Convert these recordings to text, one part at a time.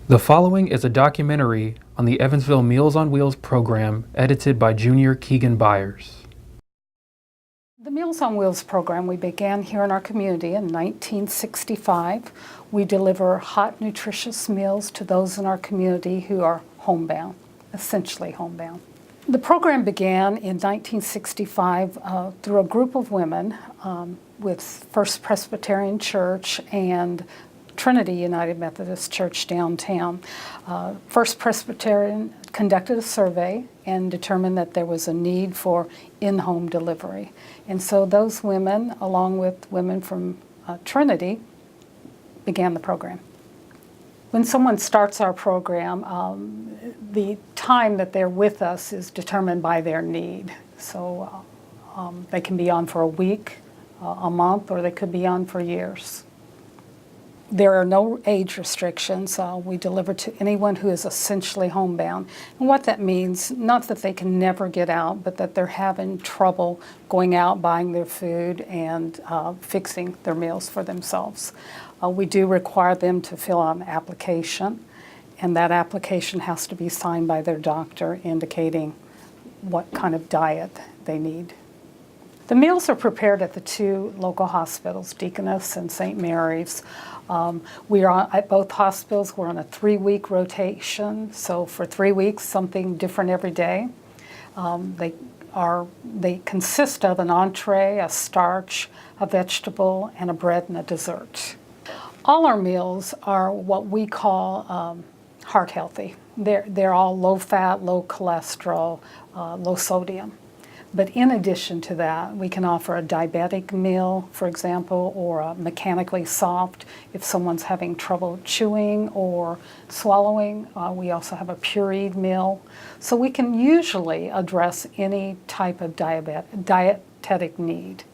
The following is a documentary on the Evansville Meals on Wheels program edited by Junior Keegan Byers. The Meals on Wheels program we began here in our community in 1965. We deliver hot, nutritious meals to those in our community who are homebound, essentially homebound. The program began in 1965 through a group of women with First Presbyterian Church and Trinity United Methodist Church downtown. First Presbyterian conducted a survey and determined that there was a need for in-home delivery. And so those women, along with women from Trinity, began the program. When someone starts our program, the time that they're with us is determined by their need. So they can be on for a week, a month, or they could be on for years. There are no age restrictions. We deliver to anyone who is essentially homebound. And what that means, not that they can never get out, but that they're having trouble going out, buying their food, and fixing their meals for themselves. We do require them to fill out an application, and that application has to be signed by their doctor indicating what kind of diet they need. The meals are prepared at the two local hospitals, Deaconess and St. Mary's. We are at both hospitals. We're on a 3-week rotation, so for 3 weeks, something different every day. They consist of an entree, a starch, a vegetable, and a bread and a dessert. All our meals are what we call heart healthy. They're all low fat, low cholesterol, low sodium. But in addition to that, we can offer a diabetic meal, for example, or a mechanically soft if someone's having trouble chewing or swallowing. We also have a pureed meal. So we can usually address any type of dietetic need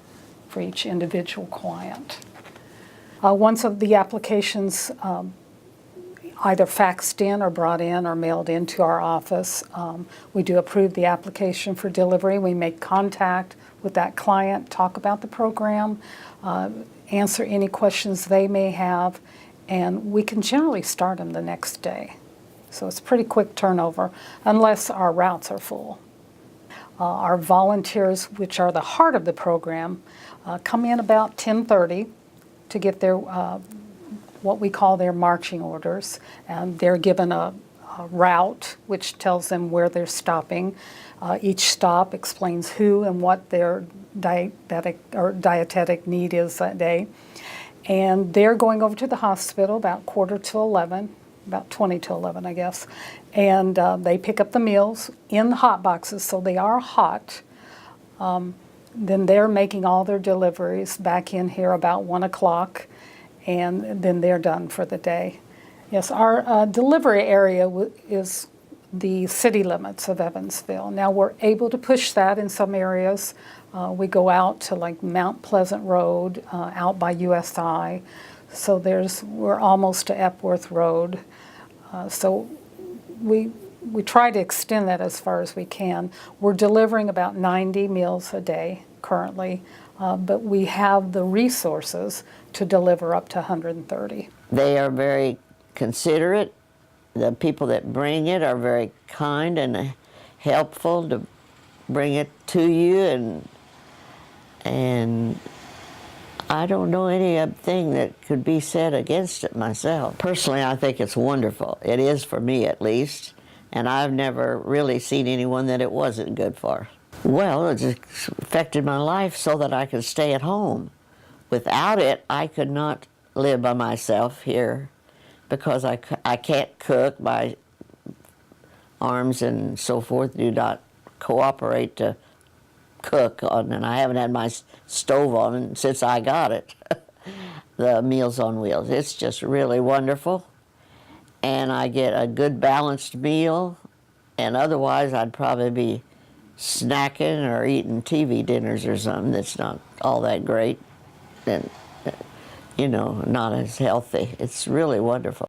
for each individual client. Once of the applications either faxed in or brought in or mailed into our office, we do approve the application for delivery. We make contact with that client, talk about the program, answer any questions they may have, and we can generally start them the next day. So it's pretty quick turnover, unless our routes are full. Our volunteers, which are the heart of the program, come in about 10:30 to get their what we call their marching orders, and they're given a route which tells them where they're stopping. Each stop explains who and what their dietetic need is that day. And they're going over to the hospital about 11:15, about 20 to 11, I guess. And they pick up the meals in the hot boxes, so they are hot. Then they're making all their deliveries back in here about 1 o'clock. And then they're done for the day. Yes, our delivery area is the city limits of Evansville. Now we're able to push that in some areas. We go out to like Mount Pleasant Road, out by USI. So we're almost to Epworth Road. So we try to extend that as far as we can. We're delivering about 90 meals a day currently, but we have the resources to deliver up to 130. They are very considerate. The people that bring it are very kind and helpful to bring it to you, and I don't know anything that could be said against it myself. Personally, I think it's wonderful. It is for me, at least, and I've never really seen anyone that it wasn't good for. Well, it just affected my life so that I could stay at home. Without it, I could not live by myself here because I can't cook. My arms and so forth do not cooperate to cook on, and I haven't had my stove on since I got it, the Meals on Wheels. It's just really wonderful, and I get a good balanced meal, and otherwise I'd probably be snacking or eating TV dinners or something that's not all that great and, you know, not as healthy. It's really wonderful.